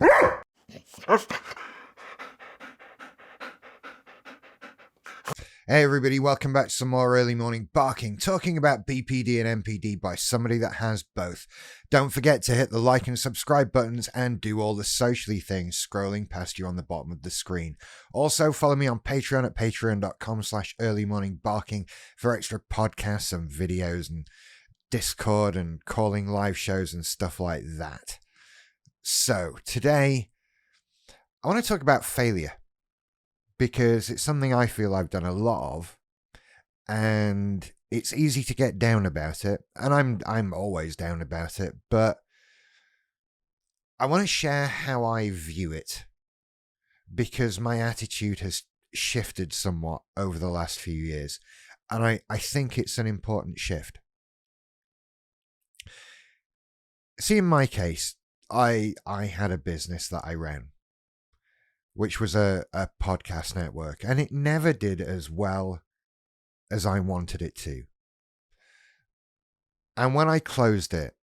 Hey everybody, welcome back to some more early morning barking, talking about BPD and MPD by somebody that has both. Don't forget to hit the like and subscribe buttons and do all the socially things scrolling past you on the bottom of the screen. Also, follow me on Patreon at patreon.com/earlymorningbarking for extra podcasts and videos and Discord and calling live shows and stuff like that. So, today, I want to talk about failure, because it's something I feel I've done a lot of, and it's easy to get down about it, and I'm always down about it, but I want to share how I view it, because my attitude has shifted somewhat over the last few years, and I think it's an important shift. See, in my case, I had a business that I ran, which was a podcast network, and it never did as well as I wanted it to. And when I closed it,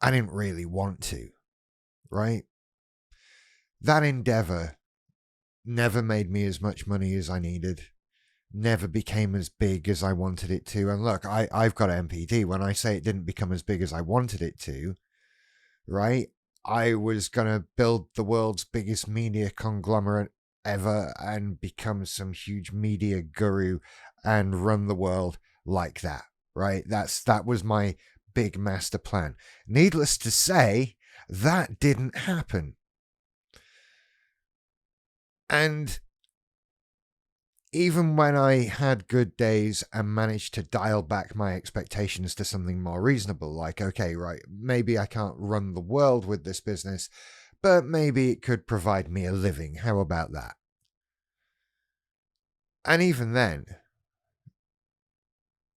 I didn't really want to, right? That endeavor never made me as much money as I needed, never became as big as I wanted it to. And look, I've got MPD. When I say it didn't become as big as I wanted it to, right? I was going to build the world's biggest media conglomerate ever and become some huge media guru and run the world like that, right? That was my big master plan. Needless to say, that didn't happen. And even when I had good days and managed to dial back my expectations to something more reasonable, like, okay, right, maybe I can't run the world with this business, but maybe it could provide me a living. How about that? And even then,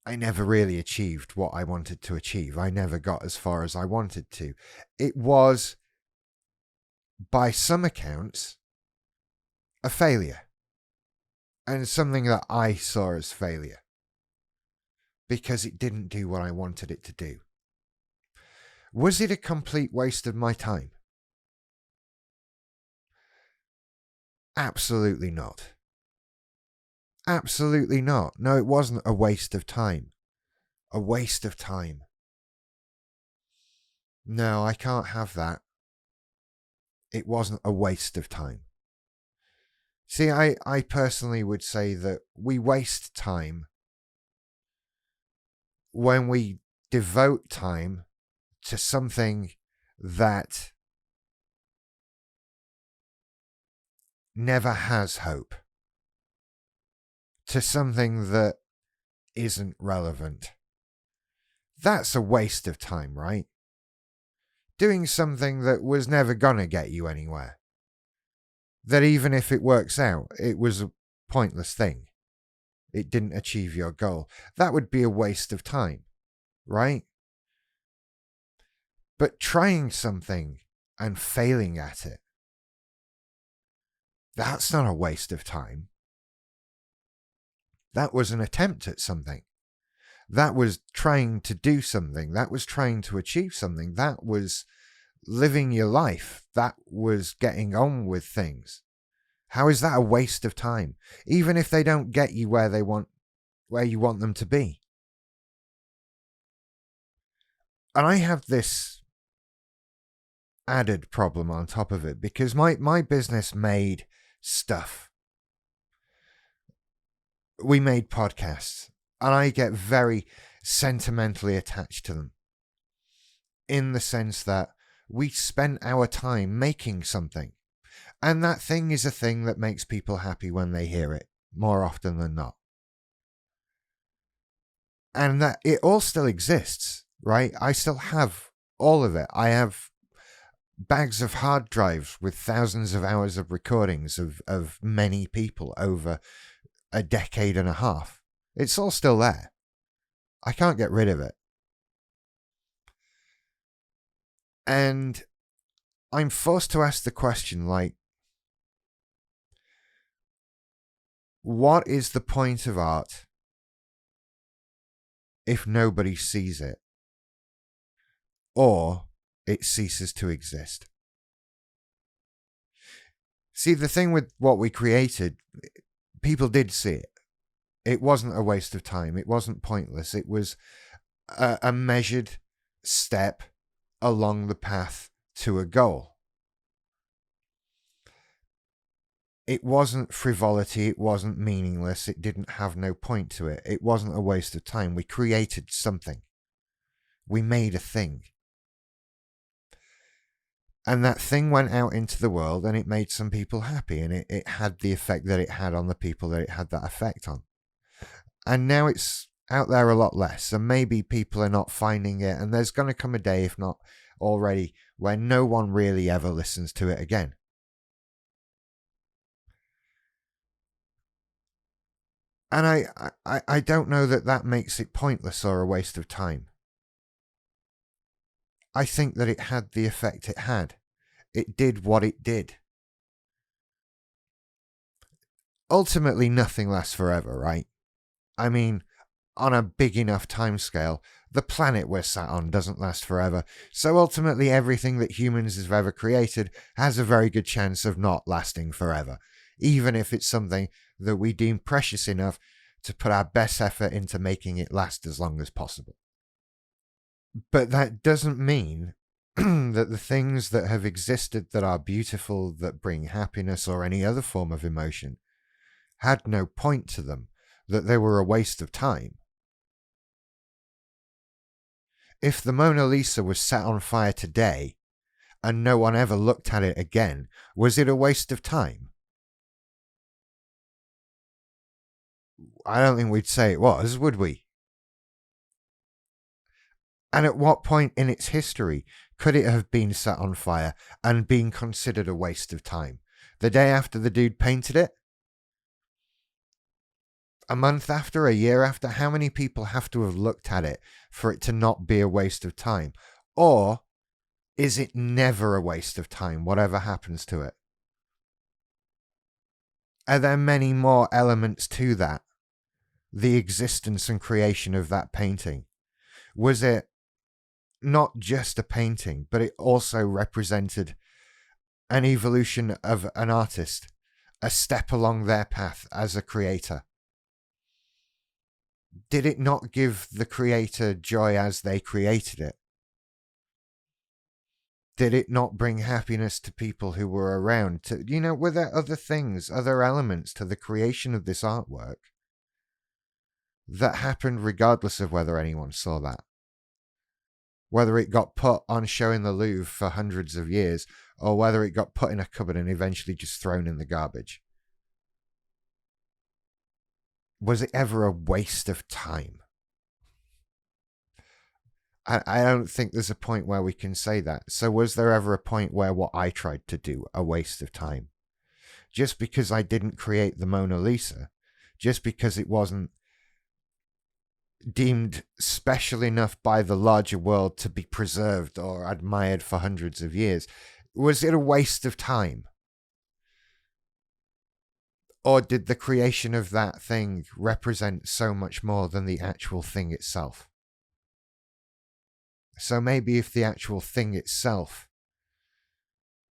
I never really achieved what I wanted to achieve. I never got as far as I wanted to. It was, by some accounts, a failure. And something that I saw as failure, because it didn't do what I wanted it to do. Was it a complete waste of my time? Absolutely not. Absolutely not. No, it wasn't a waste of time. A waste of time. No, I can't have that. It wasn't a waste of time. See, I personally would say that we waste time when we devote time to something that never has hope, to something that isn't relevant. That's a waste of time, right? Doing something that was never gonna get you anywhere. That even if it works out, it was a pointless thing. It didn't achieve your goal. That would be a waste of time, right? But trying something and failing at it, that's not a waste of time. That was an attempt at something. That was trying to do something. That was trying to achieve something. That was living your life. That was getting on with things. How is that a waste of time? Even if they don't get you where you want them to be. And I have this added problem on top of it, because my business made stuff. We made podcasts, and I get very sentimentally attached to them, in the sense that we spent our time making something, and that thing is a thing that makes people happy when they hear it, more often than not. And that it all still exists, right? I still have all of it. I have bags of hard drives with thousands of hours of recordings of many people over a decade and a half. It's all still there. I can't get rid of it. And I'm forced to ask the question, like, what is the point of art if nobody sees it, or it ceases to exist? See, the thing with what we created, people did see it. It wasn't a waste of time. It wasn't pointless. It was a measured step along the path to a goal. It wasn't frivolity. It wasn't meaningless. It didn't have no point to it. It wasn't a waste of time. We created something. We made a thing. And that thing went out into the world and it made some people happy, and it had the effect that it had on the people that it had that effect on. And now it's out there a lot less, and maybe people are not finding it, and there's going to come a day, if not already, where no one really ever listens to it again. And I don't know that makes it pointless or a waste of time. I think that it had the effect it had. It did what it did. Ultimately, nothing lasts forever, right? I mean, on a big enough timescale, the planet we're sat on doesn't last forever. So ultimately, everything that humans have ever created has a very good chance of not lasting forever, even if it's something that we deem precious enough to put our best effort into making it last as long as possible. But that doesn't mean that the things that have existed that are beautiful, that bring happiness or any other form of emotion, had no point to them, that they were a waste of time. If the Mona Lisa was set on fire today and no one ever looked at it again, was it a waste of time? I don't think we'd say it was, would we? And at what point in its history could it have been set on fire and been considered a waste of time? The day after the dude painted it? A month after? A year after? How many people have to have looked at it for it to not be a waste of time? Or is it never a waste of time, whatever happens to it? Are there many more elements to that? The existence and creation of that painting? Was it not just a painting, but it also represented an evolution of an artist, a step along their path as a creator? Did it not give the creator joy as they created it? Did it not bring happiness to people who were around? Were there other things, other elements to the creation of this artwork that happened regardless of whether anyone saw that? Whether it got put on show in the Louvre for hundreds of years, or whether it got put in a cupboard and eventually just thrown in the garbage. Was it ever a waste of time? I don't think there's a point where we can say that. So was there ever a point where what I tried to do, a waste of time? Just because I didn't create the Mona Lisa, just because it wasn't deemed special enough by the larger world to be preserved or admired for hundreds of years, was it a waste of time? Or did the creation of that thing represent so much more than the actual thing itself? So maybe if the actual thing itself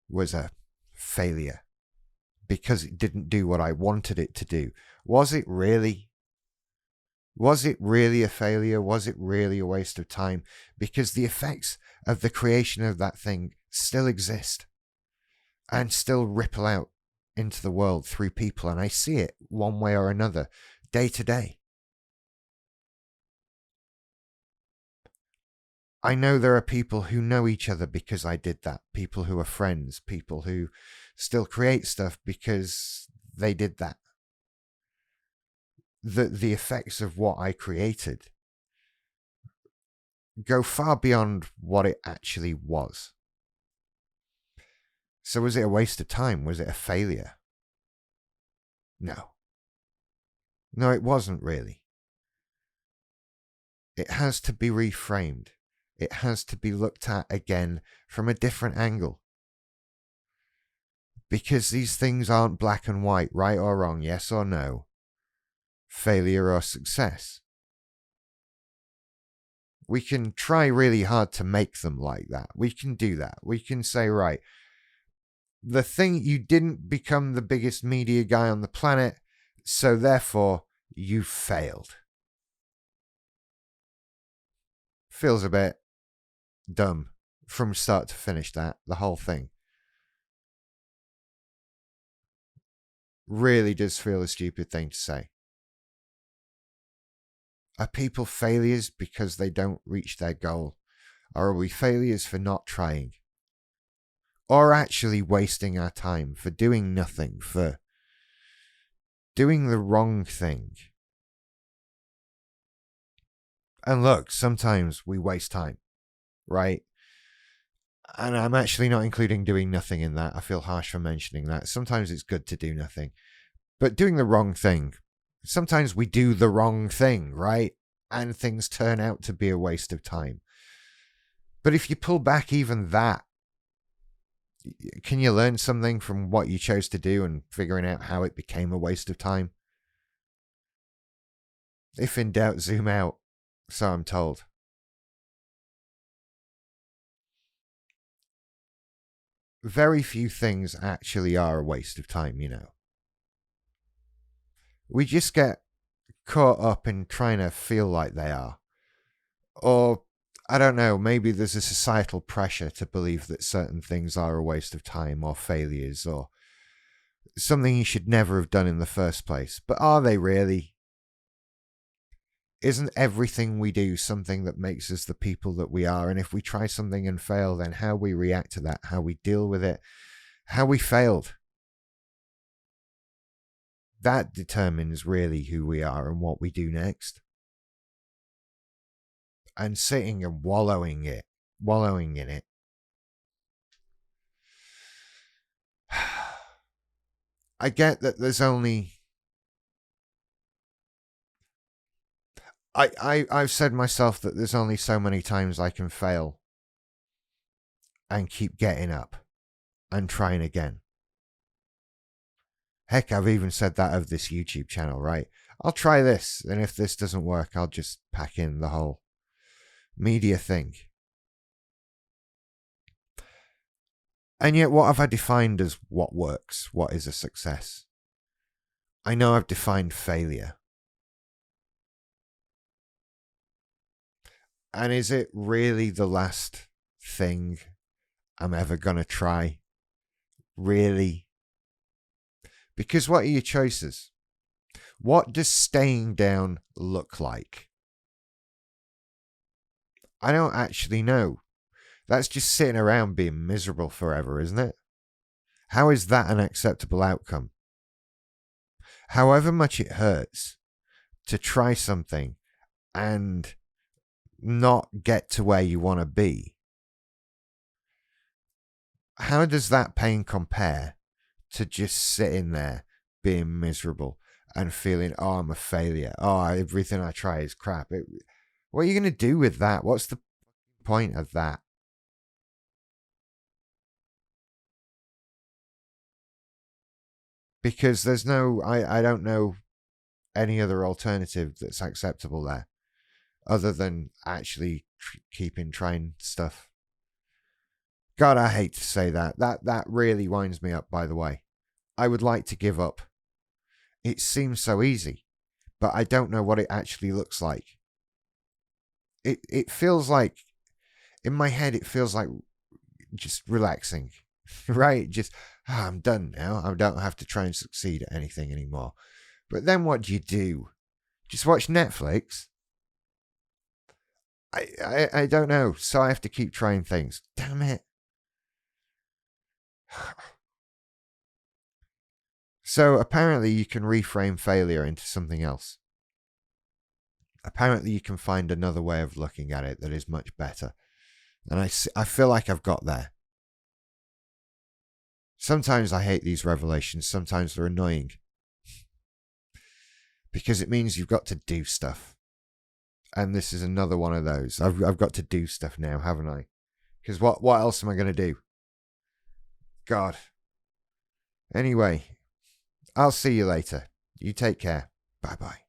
was a failure because it didn't do what I wanted it to do, was it really? Was it really a failure? Was it really a waste of time? Because the effects of the creation of that thing still exist and still ripple out into the world through people, and I see it one way or another, day to day. I know there are people who know each other because I did that, people who are friends, people who still create stuff because they did that. The effects of what I created go far beyond what it actually was. So was it a waste of time? Was it a failure? No. No, it wasn't really. It has to be reframed. It has to be looked at again from a different angle. Because these things aren't black and white, right or wrong, yes or no, failure or success. We can try really hard to make them like that. We can do that. We can say, right, the thing, you didn't become the biggest media guy on the planet, so therefore you failed. Feels a bit dumb from start to finish, the whole thing. Really does feel a stupid thing to say. Are people failures because they don't reach their goal? Or are we failures for not trying? Or actually wasting our time, for doing nothing, for doing the wrong thing? And look, sometimes we waste time, right? And I'm actually not including doing nothing in that. I feel harsh for mentioning that. Sometimes it's good to do nothing. But doing the wrong thing, sometimes we do the wrong thing, right? And things turn out to be a waste of time. But if you pull back even that, can you learn something from what you chose to do and figuring out how it became a waste of time? If in doubt, zoom out. So I'm told. Very few things actually are a waste of time, you know. We just get caught up in trying to feel like they are. Or, I don't know, maybe there's a societal pressure to believe that certain things are a waste of time or failures or something you should never have done in the first place. But are they really? Isn't everything we do something that makes us the people that we are? And if we try something and fail, then how we react to that, how we deal with it, how we failed, that determines really who we are and what we do next. And sitting and wallowing in it. I get that there's only... I've said myself that there's only so many times I can fail and keep getting up and trying again. Heck, I've even said that of this YouTube channel, right? I'll try this, and if this doesn't work, I'll just pack in the whole media thing. And yet, what have I defined as what works? What is a success? I know I've defined failure. And is it really the last thing I'm ever going to try? Really? Because what are your choices? What does staying down look like? I don't actually know. That's just sitting around being miserable forever, isn't it? How is that an acceptable outcome? However much it hurts to try something and not get to where you want to be, how does that pain compare to just sitting there being miserable and feeling, oh, I'm a failure. Oh, everything I try is crap. What are you going to do with that? What's the point of that? Because there's no, I don't know any other alternative that's acceptable there other than actually keeping trying stuff. God, I hate to say that. That really winds me up, by the way. I would like to give up. It seems so easy, but I don't know what it actually looks like. It feels like, in my head, it feels like just relaxing, right? Just, I'm done now. I don't have to try and succeed at anything anymore. But then what do you do? Just watch Netflix? I don't know. So I have to keep trying things. Damn it. So apparently you can reframe failure into something else. Apparently you can find another way of looking at it that is much better. And I feel like I've got there. Sometimes I hate these revelations. Sometimes they're annoying. Because it means you've got to do stuff. And this is another one of those. I've got to do stuff now, haven't I? Because what else am I going to do? God. Anyway, I'll see you later. You take care. Bye-bye.